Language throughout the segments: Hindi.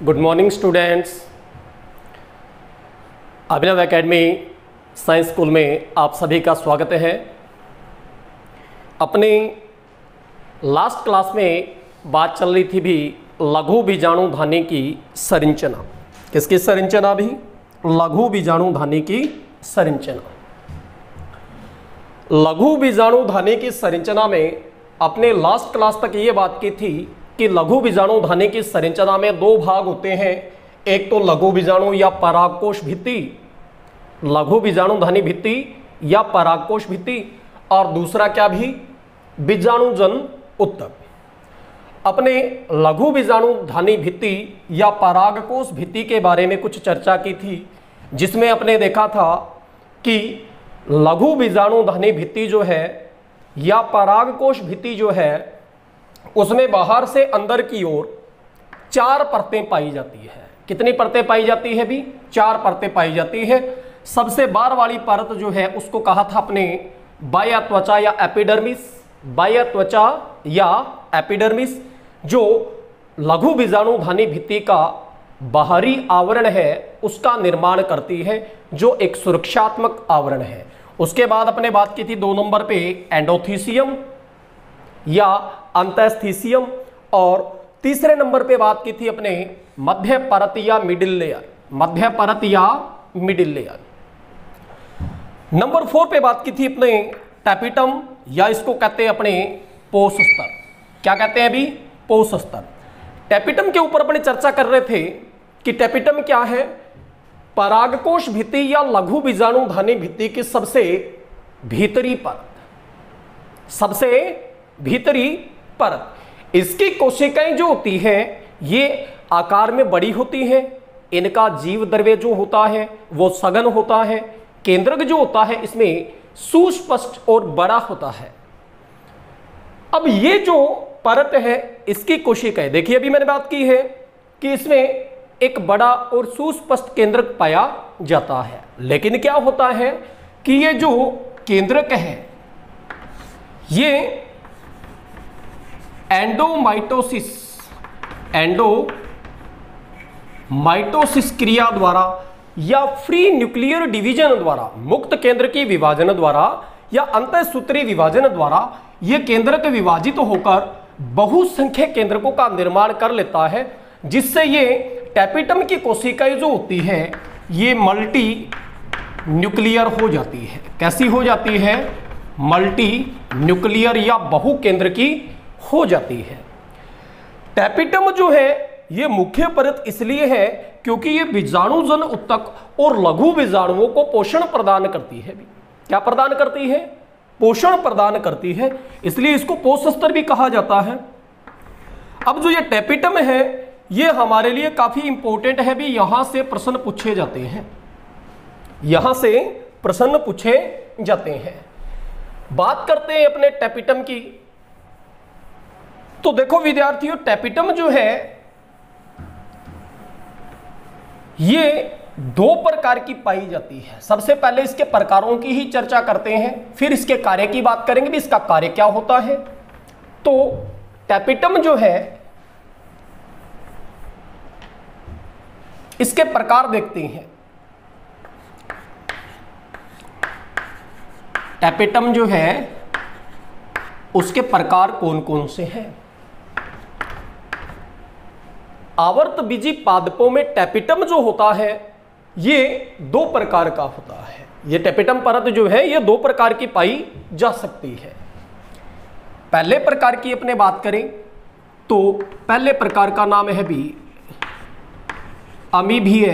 Good morning students. Abhinav academy science school में आप सभी का स्वागत है। अपने लास्ट क्लास में बात चल रही थी भी लघु बीजाणु धानी की संरचना। किसकी संरचना? भी लघु बीजाणु धानी की संरचना। लघु बीजाणु धानी की संरचना में अपने लास्ट क्लास तक ये बात की थी कि लघु बीजाणु धानी की संरचना में दो भाग होते हैं। एक तो लघु बीजाणु या परागकोश भित्ति, लघु बीजाणु धानी भित्ति या परागकोश भित्ति, और दूसरा क्या भी बीजाणुजन ऊतक। अपने लघु बीजाणु धानी भित्ति या परागकोश भित्ति के बारे में कुछ चर्चा की थी, जिसमें अपने देखा था कि लघु बीजाणु धानी भित्ति जो है या परागकोश भित्ति जो है उसमें बाहर से अंदर की ओर 4 परतें पाई जाती है। कितनी परतें पाई जाती है? भी 4 परतें पाई जाती है। सबसे बाहर वाली परत जो है उसको कहा था अपने बाह्य त्वचा या एपिडर्मिस। बाह्य त्वचा या एपिडर्मिस जो लघु बीजाणु धानी भित्ति का बाहरी आवरण है उसका निर्माण करती है, जो एक सुरक्षात्मक आवरण है। उसके बाद अपने बात की थी 2 नंबर पे एंडोथीसियम या अंतस्थीसियम, और तीसरे नंबर पे बात की थी अपने मध्य परत या मिडिल लेयर। मध्य परत या मिडिल लेयर। नंबर 4 पे बात की थी अपने टैपिटम, या इसको कहते हैं अपने पोष स्तर। क्या कहते हैं? अभी पोष स्तर। टैपिटम के ऊपर अपने चर्चा कर रहे थे कि टैपिटम क्या है? परागकोश भित्ति या लघु बीजाणु धानी भित्ति की सबसे भीतरी परत, सबसे भीतरी परत। इसकी कोशिकाएं जो होती हैं ये आकार में बड़ी होती हैं। इनका जीव द्रव्य जो होता है वो सघन होता है। केंद्रक जो होता है इसमें सुस्पष्ट और बड़ा होता है। अब ये जो परत है इसकी कोशिकाएं, देखिए अभी मैंने बात की है कि इसमें एक बड़ा और सुस्पष्ट केंद्रक पाया जाता है। लेकिन क्या होता है कि ये जो केंद्रक है ये एंडोमाइटोसिस क्रिया द्वारा या फ्री न्यूक्लियर डिवीजन द्वारा, मुक्त केंद्र की विभाजन द्वारा या अंतःसूत्री विभाजन द्वारा यह केंद्रक विभाजित होकर बहुसंख्यक केंद्रकों का निर्माण कर लेता है, जिससे ये टैपिटम की कोशिकाएं जो होती है ये मल्टी न्यूक्लियर हो जाती है। कैसी हो जाती है? मल्टी न्यूक्लियर या बहुकेंद्र की हो जाती है। टैपिटम जो है ये मुख्य परत इसलिए है क्योंकि ये बीजाणुजन ऊतक और लघु बीजाणुओं को पोषण प्रदान करती है। क्या प्रदान करती है? पोषण प्रदान करती है, इसलिए इसको पोष स्तर भी कहा जाता है। अब जो ये टैपिटम है ये हमारे लिए काफी इंपॉर्टेंट है भी, यहां से प्रश्न पूछे जाते हैं। यहां से प्रश्न पूछे जाते हैं। बात करते हैं अपने टैपिटम की। तो देखो विद्यार्थियों, टैपिटम जो है ये 2 प्रकार की पाई जाती है। सबसे पहले इसके प्रकारों की ही चर्चा करते हैं, फिर इसके कार्य की बात करेंगे भी इसका कार्य क्या होता है। तो टैपिटम जो है इसके प्रकार देखते हैं। टैपिटम जो है उसके प्रकार कौन कौन से हैं? आवर्तबीजी पादपों में टैपिटम जो होता है ये 2 प्रकार का होता है। ये टैपिटम परत जो है ये 2 प्रकार की पाई जा सकती है। पहले प्रकार की अपने बात करें तो पहले प्रकार का नाम है भी अमीबीय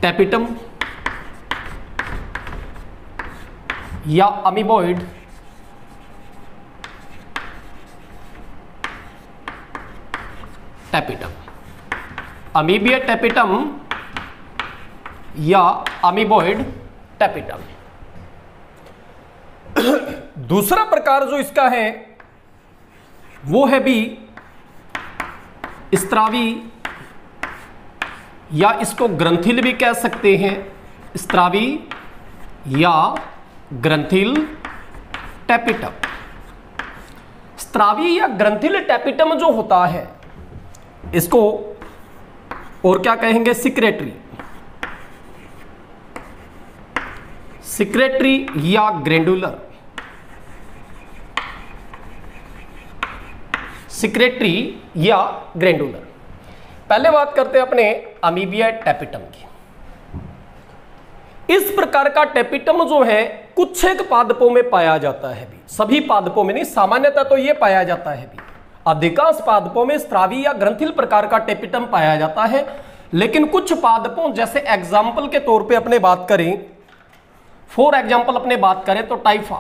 टैपिटम या अमीबॉइड टैपिटम। अमीबीय टैपिटम या अमीबॉइड टैपिटम। दूसरा प्रकार जो इसका है वो है भी स्त्रावी, या इसको ग्रंथिल भी कह सकते हैं। स्त्रावी या ग्रंथिल टैपिटम। स्त्रावी या ग्रंथिल टैपिटम जो होता है इसको और क्या कहेंगे, सिक्रेटरी या ग्रैंडुलर, सिक्रेटरी या ग्रैंडुलर। पहले बात करते हैं अपने अमीबिया टैपिटम की। इस प्रकार का टैपिटम जो है कुछ एक पादपों में पाया जाता है भी, सभी पादपों में नहीं, सामान्यतः तो यह पाया जाता है भी। अधिकांश पादपों में स्त्रावी या ग्रंथिल प्रकार का टैपिटम पाया जाता है, लेकिन कुछ पादपों जैसे एग्जाम्पल के तौर पे अपने बात करें, फॉर एग्जाम्पल अपने बात करें तो टाइफा,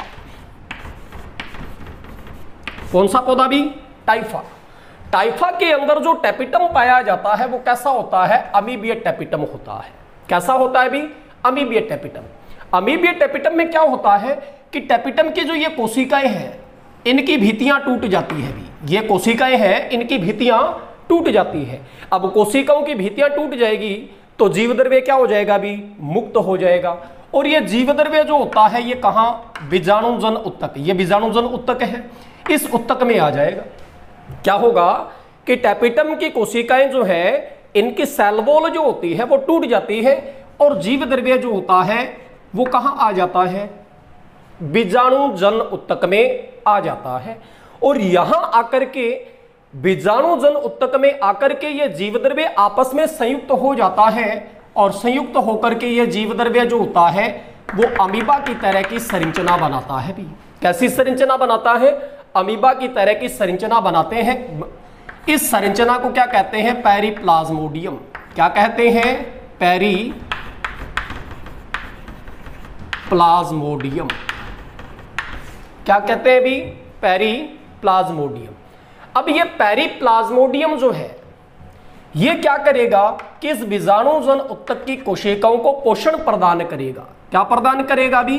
कौन सा पौधा भी, टाइफा। टाइफा के अंदर जो टैपिटम पाया जाता है वो कैसा होता है, अमीबिया टैपिटम होता है। कैसा होता है भी, अमीबिया टैपिटम। अमीबिया टैपिटम में क्या होता है कि टैपिटम की जो ये कोशिकाएं हैं इनकी भित्तियां टूट जाती है भी, ये कोशिकाएं हैं इनकी भित्तियां टूट जाती है। अब कोशिकाओं की भित्तियां टूट जाएगी तो जीवद्रव्य क्या हो जाएगा भी, मुक्त हो जाएगा। और ये जीवद्रव्य जो होता है ये कहां, बीजाणुजन उत्तक, ये बीजाणुजन उत्तक है, इस उत्तक में आ जाएगा। क्या होगा कि टैपिटम की कोशिकाएं जो है इनकी सेल वॉल जो होती है वो टूट जाती है और जीवद्रव्य जो होता है वो कहां आ जाता है, बीजाणुजन उत्तक में आ जाता है। और यहां आकर के बीजाणुजन उत्तक में आकर के ये जीवद्रव्य आपस में संयुक्त हो जाता है और संयुक्त होकर के ये जीवद्रव्य जो होता है वो अमीबा की तरह की संरचना बनाता है भी। कैसी संरचना बनाता है, अमीबा की तरह की संरचना बनाते हैं। इस संरचना को क्या कहते हैं, पेरिप्लाज्मोडियम। क्या कहते हैं, पेरिप्लाज्मोडियम। क्या कहते हैं भी, पेरिप्लाज्मोडियम। अब ये पेरिप्लाज्मोडियम जो है ये क्या करेगा कि इस बीजाणुजन उत्तक की कोशिकाओं को पोषण प्रदान करेगा। क्या प्रदान करेगा भी,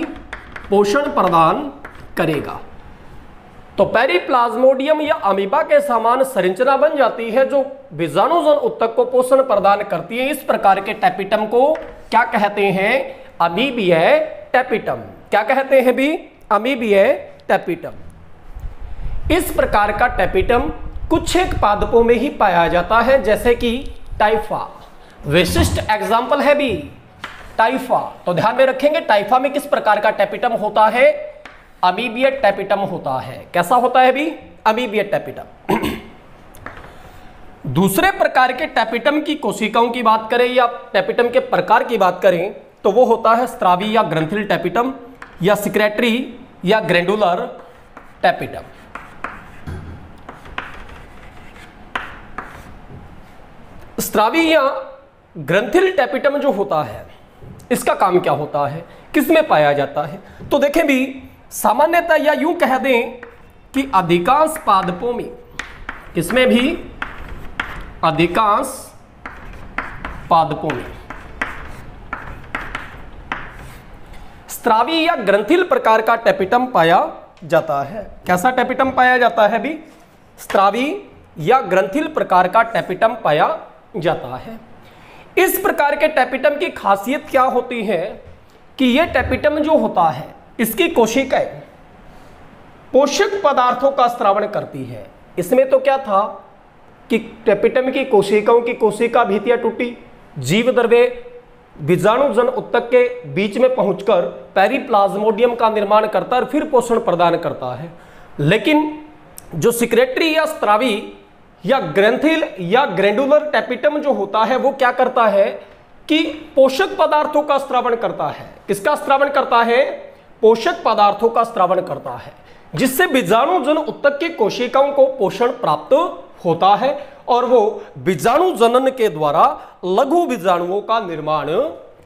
पोषण प्रदान करेगा। तो पेरिप्लाज्मोडियम या अमीबा के समान संरचना बन जाती है जो बीजाणुजन उत्तक को पोषण प्रदान करती है। इस प्रकार के टैपिटम को क्या कहते हैं, अमीबिया टैपिटम। क्या कहते हैं भी, अमीबिया टैपिटम। इस प्रकार का टैपिटम कुछ एक पादपों में ही पाया जाता है, जैसे कि टाइफा, विशिष्ट एग्जाम्पल है भी टाइफा। तो ध्यान में रखेंगे टाइफा में किस प्रकार का टैपिटम होता है, अमीबिया टैपिटम होता है। कैसा होता है भी, अमीबिया टैपिटम। दूसरे प्रकार के टैपिटम की कोशिकाओं की बात करें या टैपिटम के प्रकार की बात करें तो वो होता है स्त्रावी या ग्रंथिल टैपिटम या सिक्रेटरी या ग्रैंडुलर टैपिटम। स्त्रावी या ग्रंथिल टैपिटम जो होता है इसका काम क्या होता है, किसमें पाया जाता है। तो देखें भी सामान्यतः या यूं कह दें कि अधिकांश पादपों में, इसमें भी अधिकांश पादपों में स्त्रावी या ग्रंथिल प्रकार का टैपिटम पाया जाता है। कैसा टैपिटम पाया जाता है भी, स्त्रावी या ग्रंथिल प्रकार का टैपिटम पाया जाता है। इस प्रकार के टैपिटम की खासियत क्या होती है कि यह टैपिटम जो होता है इसकी कोशिकाएं पोषक पदार्थों का स्रावण करती है। इसमें तो क्या था कि टैपिटम की कोशिकाओं की कोशिका भित्तियां टूटी, जीवद्रव्य बीजाणुजन उत्तक के बीच में पहुंचकर पेरिप्लाज्मोडियम का निर्माण करता है और फिर पोषण प्रदान करता है। लेकिन जो सिक्रेटरी या स्त्रावी या ग्रंथिल या ग्रैंडुलर टैपिटम जो होता है वो क्या करता है कि पोषक पदार्थों का स्रावण करता है। किसका स्रावण करता है, पोषक पदार्थों का स्रावण करता है, जिससे बीजाणुजन उत्तक की कोशिकाओं को पोषण प्राप्त होता है और वो बीजाणु जनन के द्वारा लघु बीजाणुओं का निर्माण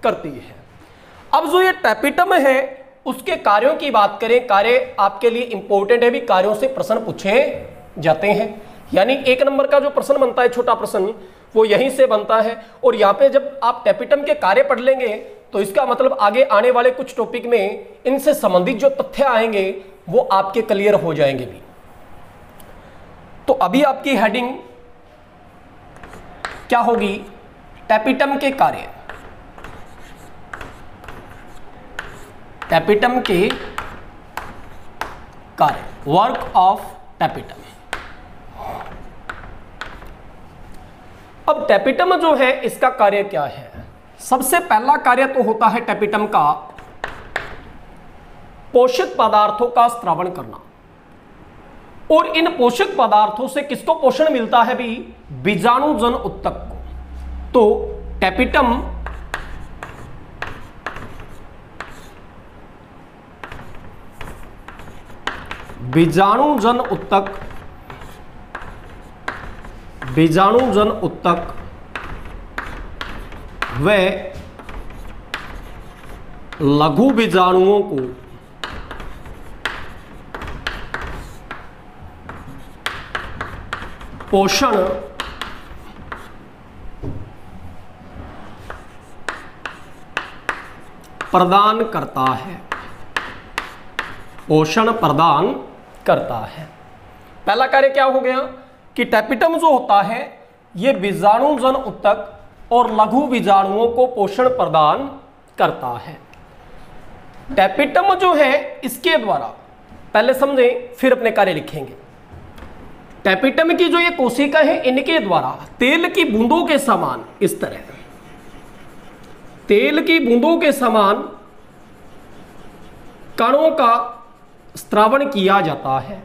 करती है। अब जो ये टैपिटम है उसके कार्यों की बात करें, कार्य आपके लिए इंपॉर्टेंट है भी, कार्यों से प्रश्न पूछे जाते हैं। यानी 1 नंबर का जो प्रश्न बनता है, छोटा प्रश्न, वो यहीं से बनता है। और यहाँ पे जब आप टैपिटम के कार्य पढ़ लेंगे तो इसका मतलब आगे आने वाले कुछ टॉपिक में इनसे संबंधित जो तथ्य आएंगे वो आपके क्लियर हो जाएंगे भी। तो अभी आपकी हेडिंग क्या होगी, टैपिटम के कार्य, टैपिटम के कार्य, वर्क ऑफ टैपिटम। अब टैपिटम जो है इसका कार्य क्या है? सबसे पहला कार्य तो होता है टैपिटम का पोषक पदार्थों का स्त्रावण करना। और इन पोषक पदार्थों से किसको पोषण मिलता है भी? बीजाणुजन उत्तक को। तो टैपिटम बीजाणुजन उत्तक व लघु बीजाणुओं को पोषण प्रदान करता है। पोषण प्रदान करता है। पहला कार्य क्या हो गया कि टैपिटम जो होता है यह बीजाणुजन उत्तक और लघु बीजाणुओं को पोषण प्रदान करता है। टैपिटम जो है इसके द्वारा, पहले समझें फिर अपने कार्य लिखेंगे। टैपिटम की जो ये कोशिका है इनके द्वारा तेल की बूंदों के समान, इस तरह तेल की बूंदों के समान कणों का स्त्रावण किया जाता है।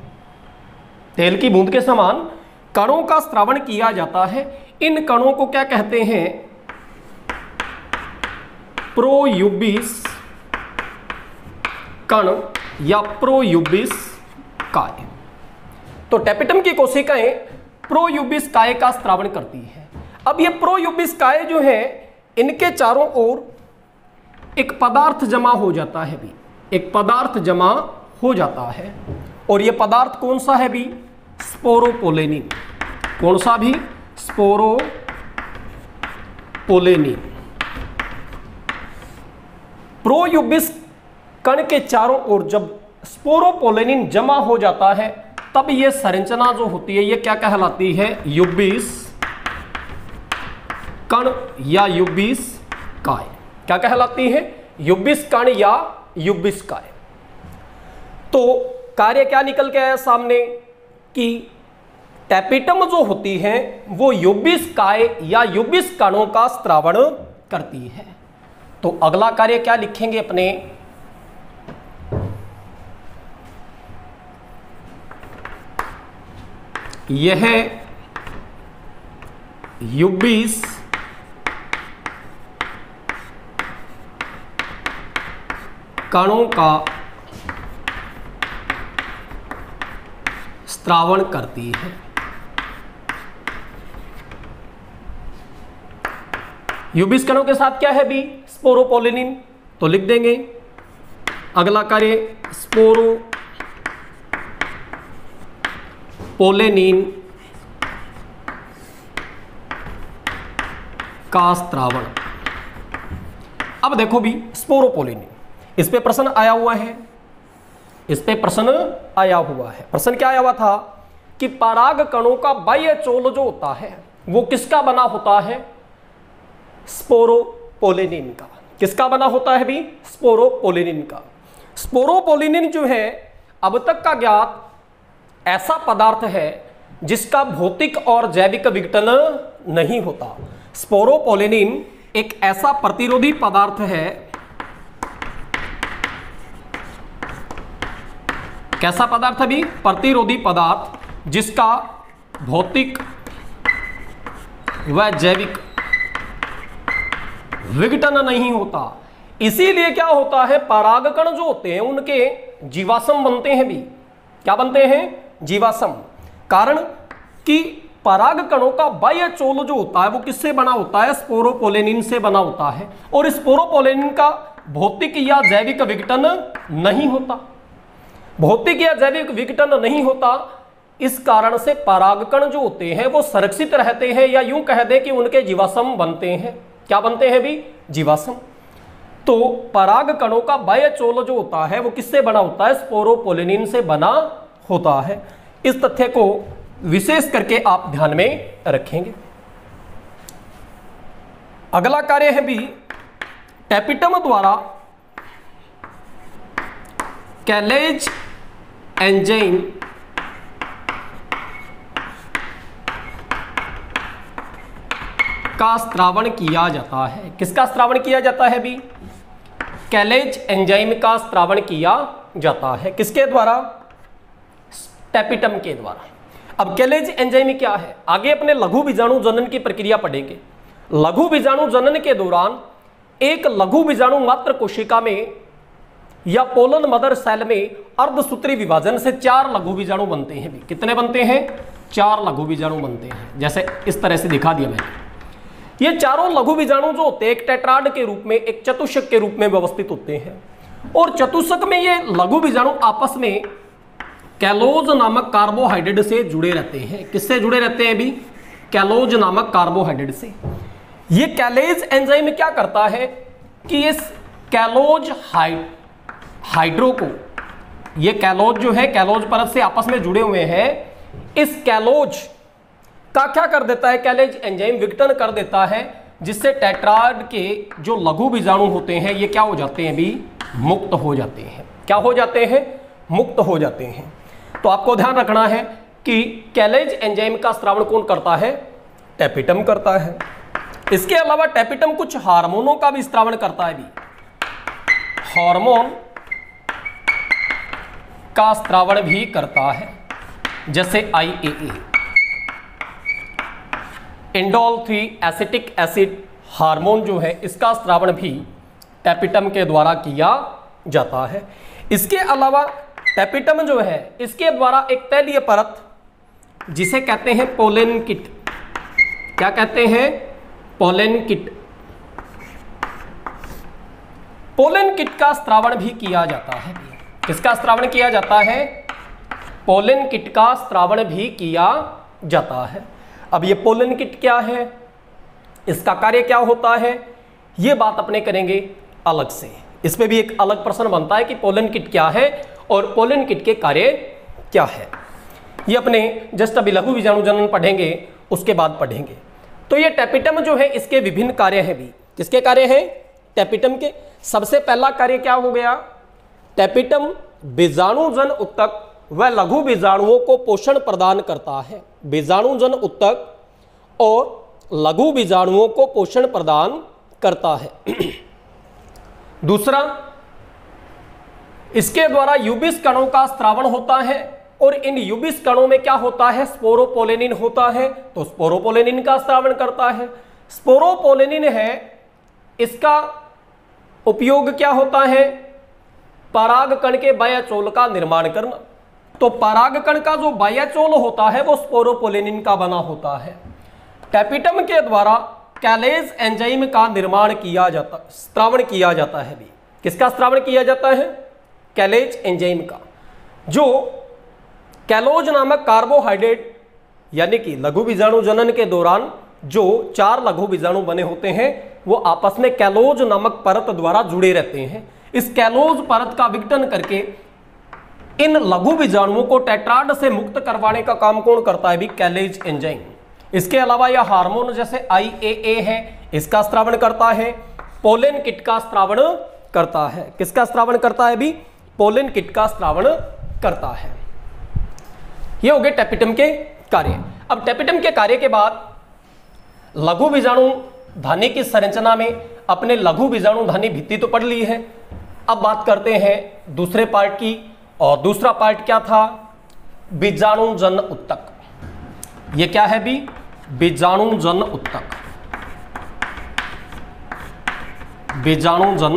तेल की बूंद के समान कणों का स्त्रावण किया जाता है। इन कणों को क्या कहते हैं? प्रोयूबिस कण या प्रोयूबिस काय। तो टैपिटम की कोशिकाएं प्रोयूबिस काय का स्त्रावण करती है। अब ये प्रोयूबिस काय जो है इनके चारों ओर एक पदार्थ जमा हो जाता है भी, एक पदार्थ जमा हो जाता है। और ये पदार्थ कौन सा है भी? स्पोरोपोलेनिन। कौन सा भी? स्पोरोपोलेनिन। प्रोयूबिस कण के चारों ओर जब स्पोरोपोलेनिन जमा हो जाता है तब ये संरचना जो होती है ये क्या कहलाती है? यूबिस कण या यूबिस काय। क्या कहलाती है? यूबिस कण या यूबिस काय। तो कार्य क्या निकल के आया सामने कि टैपिटम जो होती है वो यूबिस काय या यूबिस कणों का स्त्रावण करती है। तो अगला कार्य क्या लिखेंगे अपने? यह यूबिस कणों का स्त्रावण करती है। यूबिस कणों के साथ क्या है भी? स्पोरोपोलेनिन। तो लिख देंगे अगला कार्य स्पोरोपोलेनिन का स्त्रावण। अब देखो भी स्पोरोपोलेनिन, इस पे प्रश्न आया हुआ है, इस पे प्रश्न आया हुआ है। प्रश्न क्या आया हुआ था कि पराग कणों का बाह्य चोल जो होता है वो किसका बना होता है? स्पोरोपोलेनिन का। किसका बना होता है भी? स्पोरोपोलेनिन का। स्पोरोपोलेनिन जो है अब तक का ज्ञात ऐसा पदार्थ है जिसका भौतिक और जैविक विघटन नहीं होता। स्पोरोपोलेनिन एक ऐसा प्रतिरोधी पदार्थ है। कैसा पदार्थ है भी? प्रतिरोधी पदार्थ जिसका भौतिक व जैविक विघटन नहीं होता। इसीलिए क्या होता है, परागकण जो होते हैं उनके जीवाश्म बनते हैं भी। क्या बनते हैं? जीवाश्म। कारण कि परागकणों का बाह्य चोल जो होता है वो किससे बना होता है? स्पोरोपोलेनिन से बना होता है। और स्पोरोपोलेनिन का भौतिक या जैविक विघटन नहीं होता। भौतिक या जैविक विघटन नहीं होता, इस कारण से परागकण जो होते हैं वो संरक्षित रहते हैं, या यूं कह दें कि उनके जीवाश्म बनते हैं। क्या बनते हैं भी? जीवाश्म। तो परागकणों का बाह्य चोल जो होता है वो किससे बना होता है? स्पोरोपोलेनिन से बना होता है। इस तथ्य को विशेष करके आप ध्यान में रखेंगे। अगला कार्य है भी टैपिटम द्वारा कैलेज एंजाइम का स्त्रावण किया जाता है। किसका स्त्रावण किया जाता है भी? कैलेज एंजाइम का स्त्रावण किया जाता है। किसके द्वारा? टैपिटम के द्वारा। अब कैलेज एंजाइम क्या है? आगे अपने लघु बीजाणु जनन की प्रक्रिया पढ़ेंगे। लघु बीजाणु जनन के दौरान एक लघु बीजाणु मात्र कोशिका में या पोलन मदर सेल में अर्धसूत्री विभाजन से 4 लघु बीजाणु बनते हैं भी। कितने बनते हैं? 4 लघु बीजाणु बनते हैं। जैसे इस तरह से दिखा दिया मैंने। ये चारों लघु बीजाणु जो होते हैं एक टेट्राड के रूप में, एक चतुष्क के रूप में व्यवस्थित होते हैं और चतुष्क में ये लघु बीजाणु आपस में कैलोज नामक कार्बोहाइड्रेट से जुड़े रहते हैं। किससे जुड़े रहते हैं भी? कैलोज नामक कार्बोहाइड्रेट से। ये कैलेज एंजाइम क्या करता है कि इस कैलोज हाइड्रो को, ये कैलोज जो है कैलोज परत से आपस में जुड़े हुए हैं, इस कैलोज का क्या कर देता है? कैलेज एंजाइम विघटन कर देता है, जिससे टेट्राड के जो लघु बीजाणु होते हैं ये क्या हो जाते हैं भी? मुक्त हो जाते हैं। क्या हो जाते हैं? मुक्त हो जाते हैं। तो आपको ध्यान रखना है कि कैलेज एंजाइम का स्त्रावण कौन करता है? टैपिटम करता है। इसके अलावा टैपिटम कुछ हार्मोनों का भी स्त्रावण करता है भी। हार्मोन का स्त्रावण भी करता है, जैसे IAA, indole 3 acetic acid hormone जो है इसका स्त्रावण भी टैपिटम के द्वारा किया जाता है। इसके अलावा टैपिटम जो है इसके द्वारा एक तैलीय परत जिसे कहते हैं पोलेन किट, क्या कहते हैं? Pollen kit. पोलेन किट का स्त्रावण भी किया जाता है। किसका स्त्रावण किया जाता है? पोलेन किट का स्त्रावण भी किया जाता है। अब ये पोलेन किट क्या है, इसका कार्य क्या होता है, ये बात अपने करेंगे अलग से। इस पे भी एक अलग प्रश्न बनता है कि पोलेन किट क्या है और पोलेन किट के कार्य क्या है। ये अपने जस्ट अभी लघु बीजाणु जनन पढ़ेंगे, उसके बाद पढ़ेंगे। तो ये टैपिटम जो है इसके विभिन्न कार्य हैं भी। किसके कार्य हैं? टैपिटम के। सबसे पहला कार्य क्या हो गया? टैपिटम बीजाणुजन उत्तक व लघु बीजाणुओं को पोषण प्रदान करता है। बीजाणुजन उत्तक और लघु बीजाणुओं को पोषण प्रदान करता है। दूसरा, इसके द्वारा यूबिस कणों का स्त्रावण होता है और इन यूबिस कणों में क्या होता है? स्पोरोपोलेनिन होता है, तो स्पोरोपोलेनिन का स्त्रावण करता है। स्पोरोपोलेनिन है, इसका उपयोग क्या होता है? पराग कण के बाह्यचोल का निर्माण करना। तो पराग कण का जो बाह्यचोल होता है वो स्पोरोपोलेनिन का बना होता है। टैपिटम के द्वारा कैलेज एंजाइम का निर्माण किया जाता, स्त्रावण किया जाता है भी। किसका स्त्रावण किया जाता है? कैलेज एंजाइम का। जो कैलोज नामक कार्बोहाइड्रेट यानी कि लघु बीजाणु जनन के दौरान जो 4 लघु बीजाणु बने होते हैं वो आपस में कैलोज नामक परत द्वारा जुड़े रहते हैं। इस कैलोज परत का विघटन करके इन लघु बीजाणुओं को टेट्राड से मुक्त करवाने का काम कौन करता है भी? कैलेज एंजाइम। इसके अलावा यह हार्मोन जैसे IAA है, इसका स्त्रावण करता है। पोलेन किट का स्त्रावण करता है। किसका स्त्रावण करता है भी? पोलेन किट का स्त्रावण करता है। ये हो गए टैपिटम के कार्य। अब टैपिटम के कार्य के बाद लघु बीजाणु धानी की संरचना में अपने लघु बीजाणु धानी भित्ति तो पढ़ ली है। अब बात करते हैं दूसरे पार्ट की, और दूसरा पार्ट क्या था? बीजाणुजन उत्तक। ये क्या है भी? बीजाणुजन उत्तक। बीजाणुजन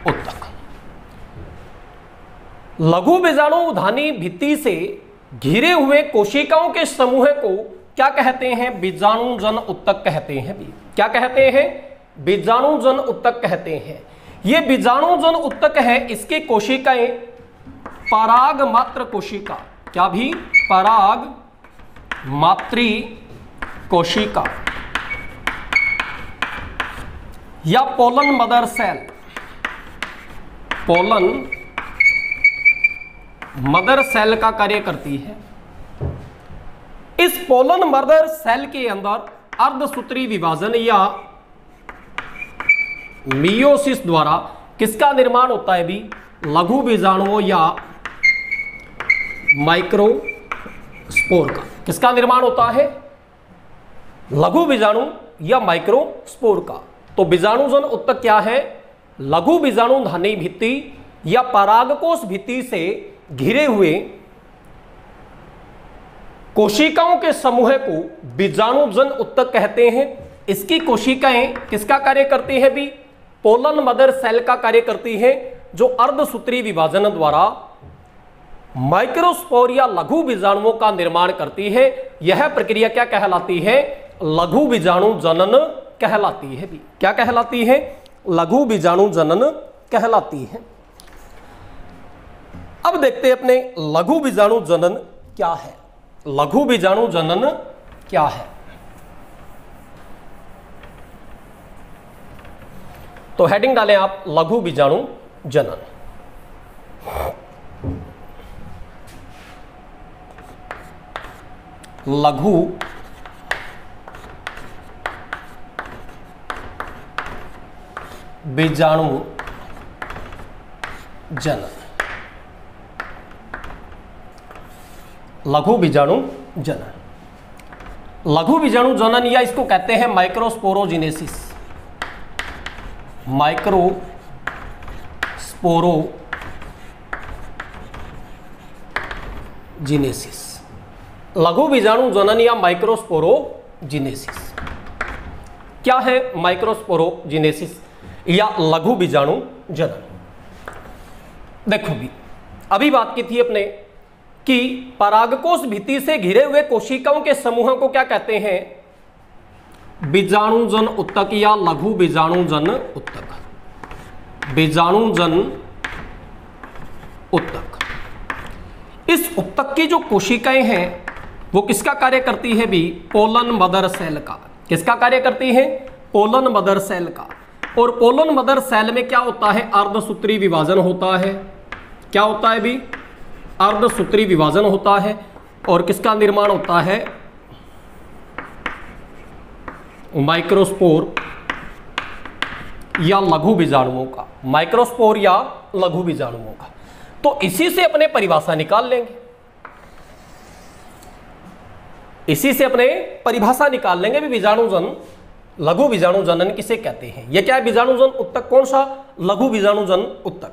उत्तक। लघु बीजाणु धानी भित्ति से घिरे हुए कोशिकाओं के समूह को क्या कहते हैं? बीजाणुजन उत्तक कहते हैं भी। क्या कहते हैं? बीजाणुजन उत्तक कहते हैं। ये बीजाणुजन उत्तक है, इसकी कोशिकाएं पराग मात्र कोशिका, क्या भी? पराग मात्री कोशिका या pollen mother cell, pollen mother cell का कार्य करती है। इस पोलन मदर सेल के अंदर अर्धसूत्री विभाजन या मियोसिस द्वारा किसका निर्माण होता है भी? लघु बीजाणुओं या माइक्रोस्पोर का। किसका निर्माण होता है? लघु बीजाणु या माइक्रोस्पोर का। तो बीजाणुजन उत्तक क्या है? लघु बीजाणुधानी भित्ति या परागकोश भित्ति से घिरे हुए कोशिकाओं के समूह को बीजाणुजन उत्तक कहते हैं। इसकी कोशिकाएं किसका कार्य करती है भी? पोलन मदर सेल का कार्य करती है, जो अर्धसूत्री विभाजन द्वारा माइक्रोस्पोर या लघु बीजाणुओं का निर्माण करती है। यह प्रक्रिया क्या कहलाती है? लघु बीजाणु जनन कहलाती है भी। क्या कहलाती है? लघु बीजाणु जनन कहलाती है। अब देखते हैं अपने लघु बीजाणु जनन क्या है। लघु बीजाणु जनन क्या है? तो हेडिंग डालें आप, लघु बीजाणु जनन। लघु बीजाणु जनन। लघु बीजाणु जनन, लघु बीजाणु जनन या इसको कहते हैं माइक्रोस्पोरोजिनेसिस। माइक्रोस्पोरोजिनेसिस, लघु बीजाणु जनन या माइक्रोस्पोरोजिनेसिस। क्या है माइक्रोस्पोरोजिनेसिस या लघु बीजाणु जनन? देखो भी, अभी बात की थी अपने कि परागकोश भित्ति से घिरे हुए कोशिकाओं के समूह को क्या कहते हैं? बीजाणुजन उत्तक या लघु बीजाणुजन उत्तक। बीजाणुजन उत्तक। इस उत्तक की जो कोशिकाएं हैं वो किसका कार्य करती है भी? पोलन मदर सेल का। किसका कार्य करती है? पोलन मदर सेल का। और पोलन मदर सेल में क्या होता है? अर्धसूत्री विभाजन होता है। क्या होता है भी? अर्धसूत्री विभाजन होता है। और किसका निर्माण होता है? माइक्रोस्पोर या लघु बीजाणुओं का। माइक्रोस्पोर या लघु बीजाणुओं का। तो इसी से अपने परिभाषा निकाल लेंगे। इसी से अपने परिभाषा निकाल लेंगे भी बीजाणुजन, लघु बीजाणुजनन किसे कहते हैं। यह क्या है? बीजाणुजन उत्तक। कौन सा? लघु बीजाणुजन उत्तक।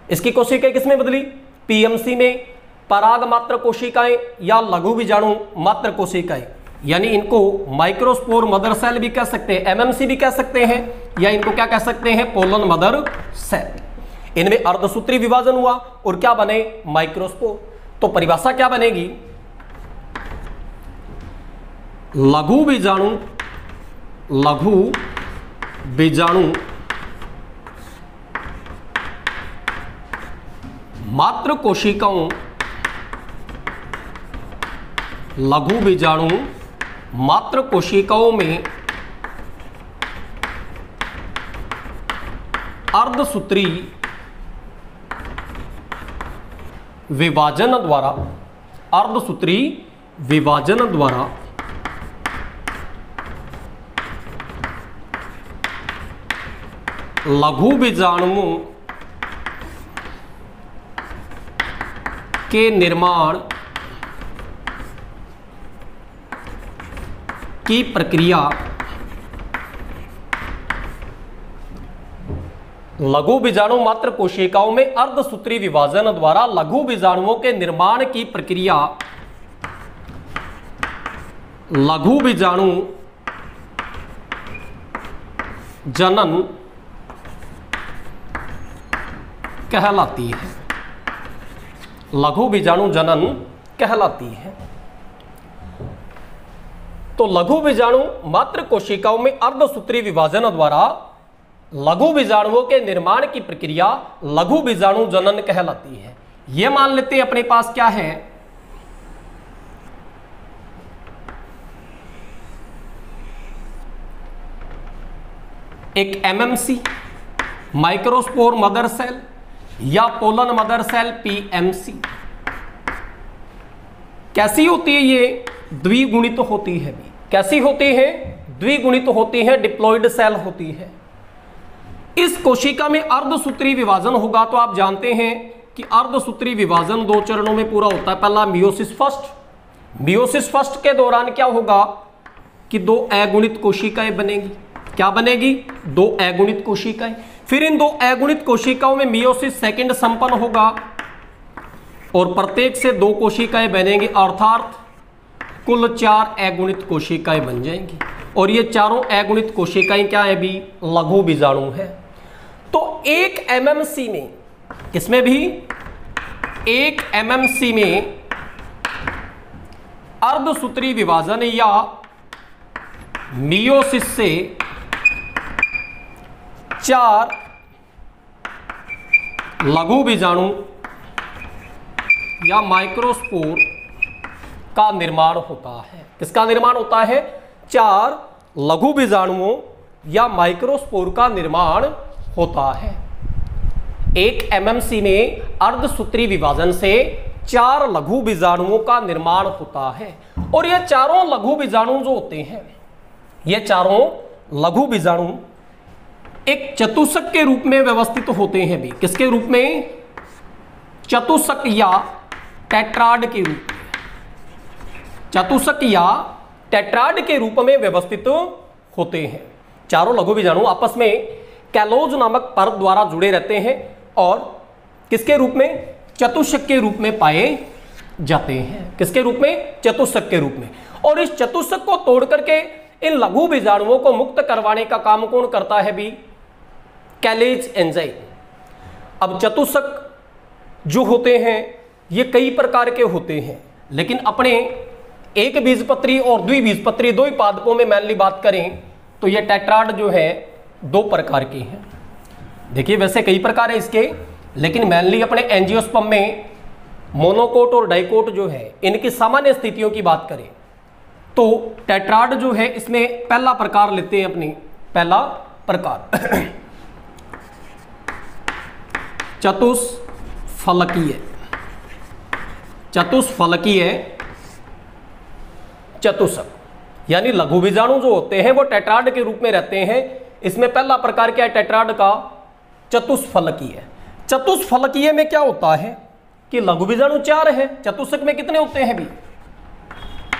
इसकी कोशिकाएं किसमें बदली? पीएमसी में। पराग मात्र कोशिकाएं या लघु बीजाणु मात्र कोशिकाएं, यानी इनको माइक्रोस्पोर मदर सेल भी कह सकते हैं, एमएमसी भी कह सकते हैं, या इनको क्या कह सकते हैं? Pollen mother cell. इनमें अर्धसूत्री विभाजन हुआ और क्या बने? माइक्रोस्पोर। तो परिभाषा क्या बनेगी? लघु बीजाणु, लघु बीजाणु मात्र कोशिकाओं, लघु बीजाणु मात्र कोशिकाओं में अर्धसूत्री विभाजन द्वारा, अर्धसूत्री विभाजन द्वारा लघु बीजाणुओं के निर्माण की प्रक्रिया लघु बीजाणु मात्र कोशिकाओं में अर्धसूत्री विभाजन द्वारा लघु बीजाणुओं के निर्माण की प्रक्रिया लघु बीजाणु जनन कहलाती है। लघु बीजाणु जनन कहलाती है। तो लघु बीजाणु मात्र कोशिकाओं में अर्धसूत्री विभाजन द्वारा लघु बीजाणुओं के निर्माण की प्रक्रिया लघु बीजाणु जनन कहलाती है। यह मान लेते हैं अपने पास क्या है? एक एमएमसी माइक्रोस्पोर मदर सेल या पोलन मदर सेल पीएमसी। कैसी होती है ये? द्विगुणित तो होती है। कैसी होती है? द्विगुणित तो होती है, डिप्लॉइड सेल होती है। इस कोशिका में अर्धसूत्री विभाजन होगा तो आप जानते हैं कि अर्धसूत्री विभाजन दो चरणों में पूरा होता है। पहला मियोसिस फर्स्ट। मियोसिस फर्स्ट के दौरान क्या होगा? कि 2 अगुणित कोशिकाएं बनेगी। क्या बनेगी? 2 अगुणित कोशिकाएं। फिर इन 2 अगुणित कोशिकाओं में मियोसिस सेकंड संपन्न होगा और प्रत्येक से 2 कोशिकाएं बनेंगी, अर्थात कुल 4 अगुणित कोशिकाएं बन जाएंगी। और ये चारों अगुणित कोशिकाएं क्या है भी? लघु बीजाणु है। तो 1 MMC में, इसमें भी 1 MMC में अर्धसूत्री विभाजन या मियोसिस से 4 लघु बीजाणु या माइक्रोस्पोर का निर्माण होता है। किसका निर्माण होता है? 4 लघु बीजाणुओं या माइक्रोस्पोर का निर्माण होता है। 1 MMC में अर्धसूत्री विभाजन से 4 लघु बीजाणुओं का निर्माण होता है। और ये चारों लघु बीजाणु जो होते हैं, ये चारों लघु बीजाणु एक चतुष्क के रूप में व्यवस्थित होते हैं भी। किसके रूप में? चतुष्क या टेट्राड के रूप में। चतुष्क या टेट्राड के रूप में व्यवस्थित होते हैं। चारों लघु बीजाणु आपस में कैलोज नामक परत द्वारा जुड़े रहते हैं और किसके रूप में? चतुष्क के रूप में पाए जाते हैं। किसके रूप में? चतुष्क के रूप में। और इस चतुष्क को तोड़ करके इन लघु बीजाणुओं को मुक्त करवाने का काम कौन करता है भी? कैलेज एंजाइम। अब चतुष्क जो होते हैं ये कई प्रकार के होते हैं, लेकिन अपने एक बीजपत्री और द्विबीजपत्री दो ही पादपों में मेनली बात करें तो ये टेट्राड जो है 2 प्रकार के हैं। देखिए वैसे कई प्रकार है इसके, लेकिन मेनली अपने एंजियोस्पर्म में मोनोकोट और डाइकोट जो है इनकी सामान्य स्थितियों की बात करें तो टेट्राड जो है इसमें पहला प्रकार लेते हैं अपनी। पहला प्रकार चतुष्फलकीय। चतुष्फलकीय चतुष्क यानी लघु बीजाणु जो होते हैं वो टेट्राड के रूप में रहते हैं। इसमें पहला प्रकार क्या है टेट्राड का? चतुष्फलकीय। चतुष्फलकीय में क्या होता है कि लघु बीजाणु 4 है। चतुष्क में कितने होते हैं भी?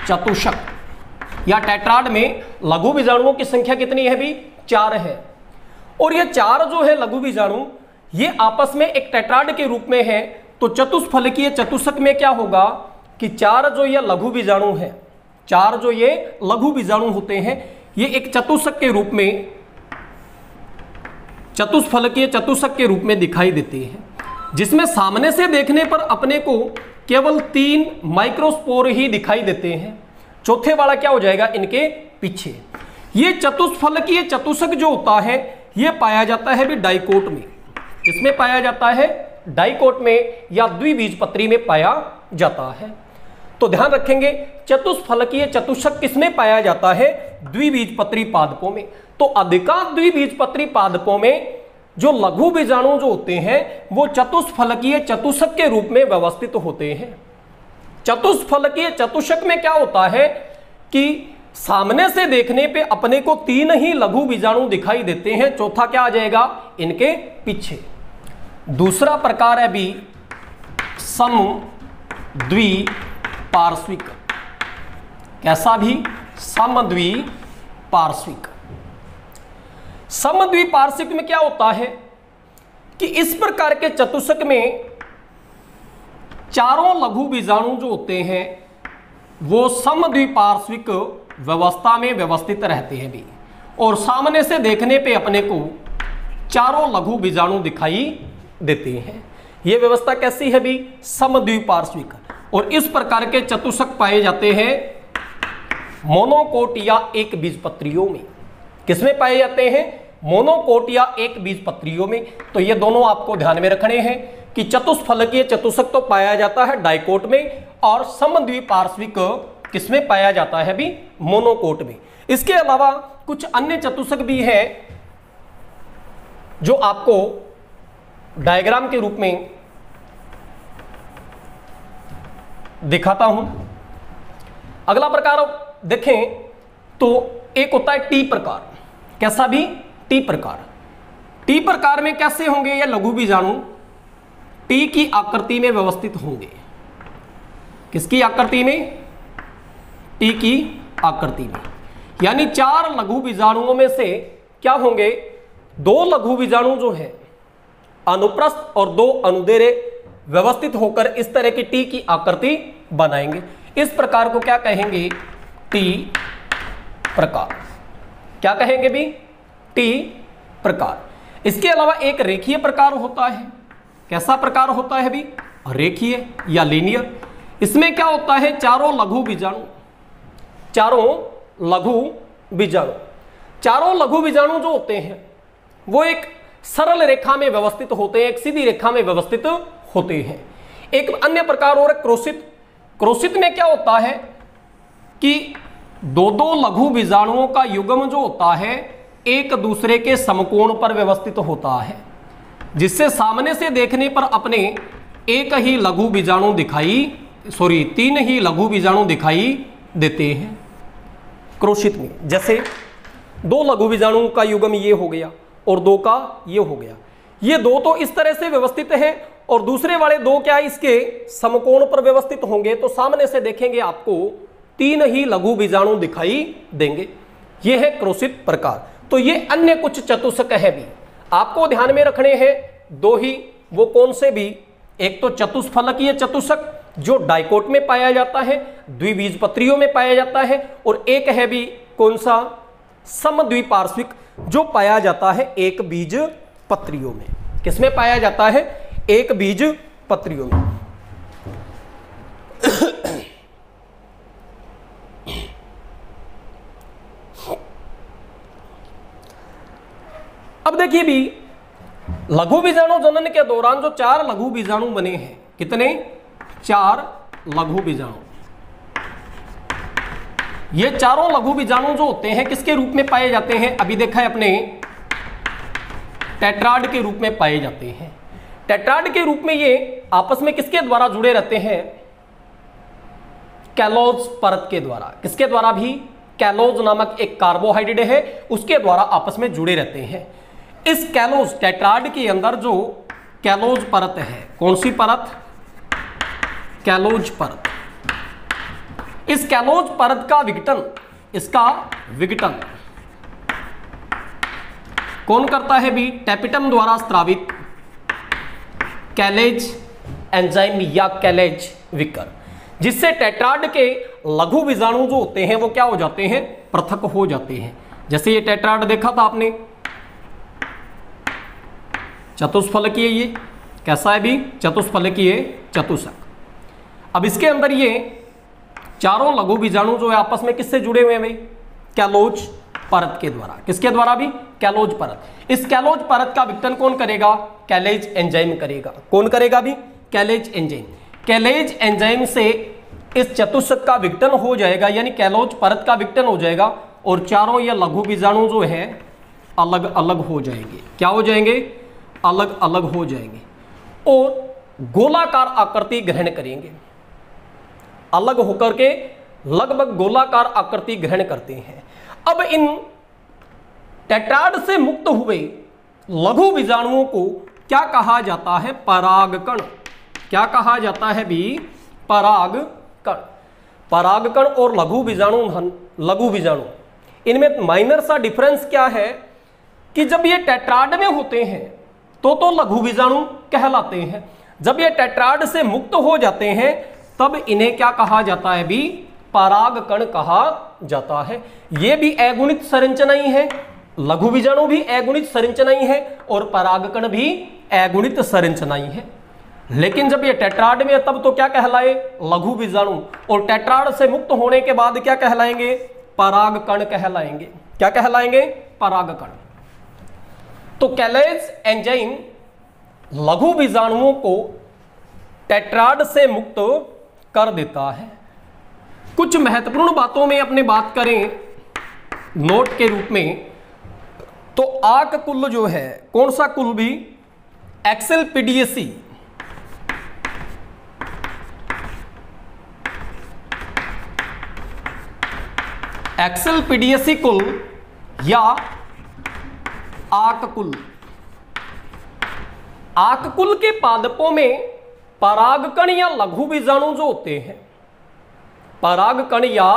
चतुष्क या टेट्राड में लघु बीजाणुओं की संख्या कितनी है भी? 4 है। और ये 4 जो है लघु बीजाणु ये आपस में एक टेट्राड के रूप में है। तो चतुष्फलकीय चतुष्क में क्या होगा कि 4 जो ये लघु बीजाणु है, 4 जो ये लघु बीजाणु होते हैं ये एक चतुष्क के रूप में, चतुष्फलकीय चतुष्क के रूप में दिखाई देते हैं, जिसमें सामने से देखने पर अपने को केवल 3 माइक्रोस्पोर ही दिखाई देते हैं। चौथे वाला क्या हो जाएगा? इनके पीछे। ये चतुष्फलकीय चतुष्क जो होता है ये पाया जाता है भी डाइकोट में। किसमें पाया जाता है? डाइकोट में या द्विबीजपत्री में पाया जाता है। तो ध्यान रखेंगे चतुष्फलकीय चतुष्क किसमें पाया जाता है? द्विबीजपत्री पादपों में। तो अधिकांश द्विबीजपत्री पादपों में जो लघु बीजाणु जो होते हैं वो चतुष्फलकीय चतुष्क के रूप में व्यवस्थित होते हैं। चतुष्फलकीय चतुष्क में क्या होता है कि सामने से देखने पे अपने को 3 ही लघु बीजाणु दिखाई देते हैं। चौथा क्या आ जाएगा? इनके पीछे। दूसरा प्रकार है भी समद्विपार्श्विक। कैसा भी? समद्विपार्श्विक। समद्विपार्श्विक में क्या होता है कि इस प्रकार के चतुष्क में चारों लघु बीजाणु जो होते हैं वो समद्विपार्श्विक व्यवस्था में व्यवस्थित रहते हैं भी, और सामने से देखने पे अपने को चारों लघु बीजाणु दिखाई देते हैं। यह व्यवस्था कैसी है भी? समद्विपार्श्विक। और इस प्रकार के चतुष्क पाए जाते हैं मोनोकोट या एक बीजपत्रियों में। किसमें पाए जाते हैं? मोनोकोट या एक बीजपत्रियों में। तो ये दोनों आपको ध्यान में रखने हैं कि चतुष्फलकीय चतुष्क तो पाया जाता है डाइकोट में और समद्विपार्श्विक किसमें पाया जाता है भी? मोनोकोट में। इसके अलावा कुछ अन्य चतुष्क भी हैं जो आपको डायग्राम के रूप में दिखाता हूं। अगला प्रकार देखें तो एक होता है टी प्रकार। कैसा भी? टी प्रकार। टी प्रकार में कैसे होंगे ये लघु बीजाणु? टी की आकृति में व्यवस्थित होंगे। किसकी आकृति में? टी की आकृति में। यानी 4 लघु बीजाणुओं में से क्या होंगे, 2 लघु बीजाणु जो है अनुप्रस्थ और 2 अनुदैर्घ्य व्यवस्थित होकर इस तरह की टी की आकृति बनाएंगे। इस प्रकार को क्या कहेंगे, टी प्रकार। क्या कहेंगे भी, टी प्रकार। इसके अलावा एक रेखीय प्रकार होता है। कैसा प्रकार होता है भी, रेखीय या लीनियर। इसमें क्या होता है, चारों लघु बीजाणु जो होते हैं वो एक सरल रेखा में व्यवस्थित होते हैं, एक सीधी रेखा में व्यवस्थित होते हैं। एक अन्य प्रकार और क्रोशित। क्रोशित में क्या होता है कि 2 लघु बीजाणुओं का युग्म जो होता है एक दूसरे के समकोण पर व्यवस्थित होता है, जिससे सामने से देखने पर अपने 3 ही लघु बीजाणु दिखाई देते हैं क्रोशित में। जैसे 2 लघु बीजाणु का युग्म ये हो गया और 2 का ये हो गया। ये 2 तो इस तरह से व्यवस्थित हैं और दूसरे वाले 2 क्या इसके समकोण पर व्यवस्थित होंगे, तो सामने से देखेंगे आपको 3 ही लघु बीजाणु दिखाई देंगे। ये है क्रोशित प्रकार। तो ये अन्य कुछ चतुष्क है भी आपको ध्यान में रखने हैं, 2 ही। वो कौन से भी, एक तो चतुष्फलकीय चतुष्क जो डाइकोट में पाया जाता है, द्विबीजपत्रियों में पाया जाता है, और एक है भी कौन सा, समद्विपार्श्विक जो पाया जाता है एक बीज पत्रियों में। किसमें पाया जाता है, एक बीज पत्रियों में। अब देखिए भी लघु बीजाणु जनन के दौरान जो 4 लघु बीजाणु बने हैं, कितने, 4 लघु बीजाणु। ये चारों लघु बीजाणु जो होते हैं किसके रूप में पाए जाते हैं, अभी देखा है अपने, टेट्राड के रूप में पाए जाते हैं। टेट्राड के रूप में ये आपस में किसके द्वारा जुड़े रहते हैं, कैलोज परत के द्वारा। किसके द्वारा भी, कैलोज नामक एक कार्बोहाइड्रेट है उसके द्वारा आपस में जुड़े रहते हैं। इस कैलोज टेट्राड के अंदर जो कैलोज परत है, कौन सी परत, कैलोज परत। इस कैलोज परत का विघटन, इसका विघटन कौन करता है भी, टैपिटम द्वारा स्रावित कैलेज एंजाइम या कैलेज विकर, जिससे टेट्राड के लघु बीजाणु जो होते हैं वो क्या हो जाते हैं, पृथक हो जाते हैं। जैसे ये टेट्राड देखा था आपने, चतुष्फलकीय, ये कैसा है भी, चतुष्फलकीय चतुष्क। अब इसके अंदर ये चारों लघु बीजाणु जो है आपस में किससे जुड़े हुए हैं, कैलोज परत के द्वारा। किसके द्वारा भी, कैलोज परत। इस कैलोज परत का विघटन कौन करेगा, कैलेज एंजाइम करेगा। कौन करेगा भी, कैलेज एंजाइम। कैलेज एंजाइम से इस चतुष्क का विघटन हो जाएगा, यानी कैलोज परत का विघटन हो जाएगा और चारों ये लघु बीजाणु जो है अलग अलग हो जाएंगे। क्या हो जाएंगे, अलग अलग हो जाएंगे और गोलाकार आकृति ग्रहण करेंगे। अलग होकर के लगभग गोलाकार आकृति ग्रहण करते हैं। अब इन टेट्राड से मुक्त हुए लघु बीजाणुओं को क्या कहा जाता है, परागकण। क्या कहा जाता है भी, परागकण। परागकण और लघु बीजाणु इनमें माइनर सा डिफरेंस क्या है कि जब ये टेट्राड में होते हैं तो लघु बीजाणु कहलाते हैं, जब ये टेट्राड से मुक्त हो जाते हैं तब इन्हें क्या कहा जाता है भी, परागकण कहा जाता है। ये भी अगुणित संरचना ही है, लघु बीजाणु भी अगुणित संरचना ही है और परागकण भी अगुणित संरचना ही है। लेकिन जब ये टेट्राड में है तब तो क्या कहलाए, लघु बीजाणु, और टेट्राड से मुक्त होने के बाद क्या कहलाएंगे, परागकण कहलाएंगे। क्या कहलाएंगे, परागकण। तो कैलेज एंजाइम लघु बीजाणुओं को टेट्राड से मुक्त कर देता है। कुछ महत्वपूर्ण बातों में अपने बात करें नोट के रूप में, तो आक कुल जो है, कौन सा कुल भी, एक्सेल्पिडियेसी। एक्सेल्पिडियेसी कुल या आककुल। आककुल के पादपों में परागकण या लघु बीजाणु जो होते हैं, परागकण या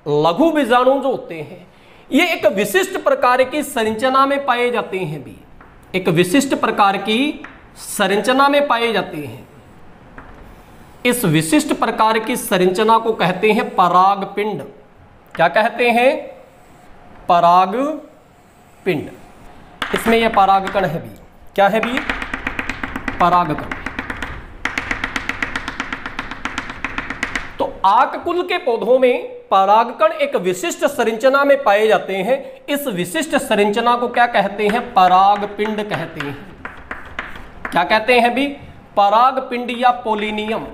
लघु बीजाणु जो होते हैं, ये एक विशिष्ट प्रकार की संरचना में पाए जाते हैं भी, एक विशिष्ट प्रकार की संरचना में पाए जाते हैं। इस विशिष्ट प्रकार की संरचना को कहते हैं परागपिंड। क्या कहते हैं? परागपिंड। इसमें यह परागकण है भी। क्या है भी? परागकण। तो आककुल के पौधों में परागकण एक विशिष्ट संरचना में पाए जाते हैं। इस विशिष्ट संरचना को क्या कहते हैं? परागपिंड कहते हैं। क्या कहते हैं भी? परागपिंड या पोलिनियम।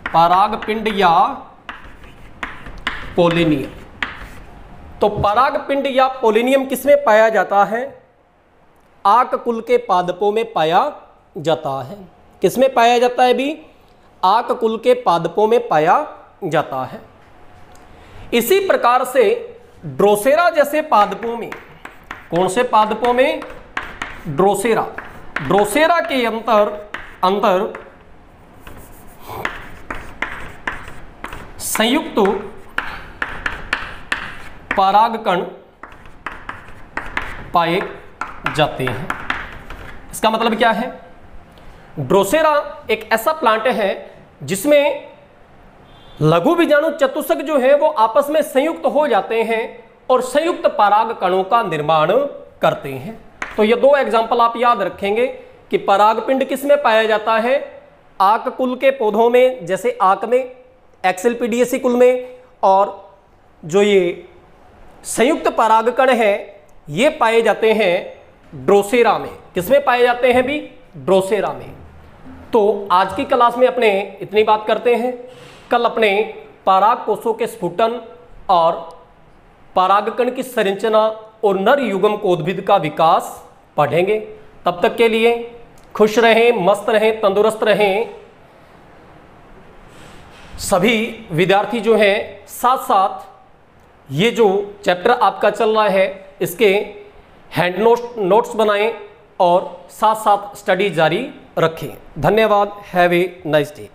परागपिंड या पोलिनियम। तो परागपिंड या पोलिनियम किसमें पाया जाता है? आककुल के पादपों में पाया जाता है। किसमें पाया जाता है भी? आककुल के पादपों में पाया जाता है। इसी प्रकार से ड्रोसेरा जैसे पादपों में, कौन से पादपों में? ड्रोसेरा। ड्रोसेरा के अंतर संयुक्त परागकण पाए जाते हैं। इसका मतलब क्या है? ड्रोसेरा एक ऐसा प्लांट है जिसमें लघु बीजाणु चतुष्क जो है वो आपस में संयुक्त हो जाते हैं और संयुक्त परागकणों का निर्माण करते हैं। तो ये दो एग्जाम्पल आप याद रखेंगे कि परागपिंड किस में पाया जाता है? आककुल के पौधों में, जैसे आक में, एक्सेल्पिडियेसी कुल में, और जो ये संयुक्त परागकण है ये पाए जाते हैं ड्रोसेरा में। किसमें पाए जाते हैं भी? ड्रोसेरा में। तो आज की क्लास में अपने इतनी बात करते हैं। कल अपने पराग कोषों के स्फुटन और परागकण की संरचना और नर युग्म कोद्भिद का विकास पढ़ेंगे। तब तक के लिए खुश रहें, मस्त रहें, तंदुरुस्त रहें। सभी विद्यार्थी जो हैं, साथ साथ ये जो चैप्टर आपका चल रहा है इसके हैंड नोट्स बनाएं और साथ साथ स्टडी जारी रखें। धन्यवाद। Have a nice day.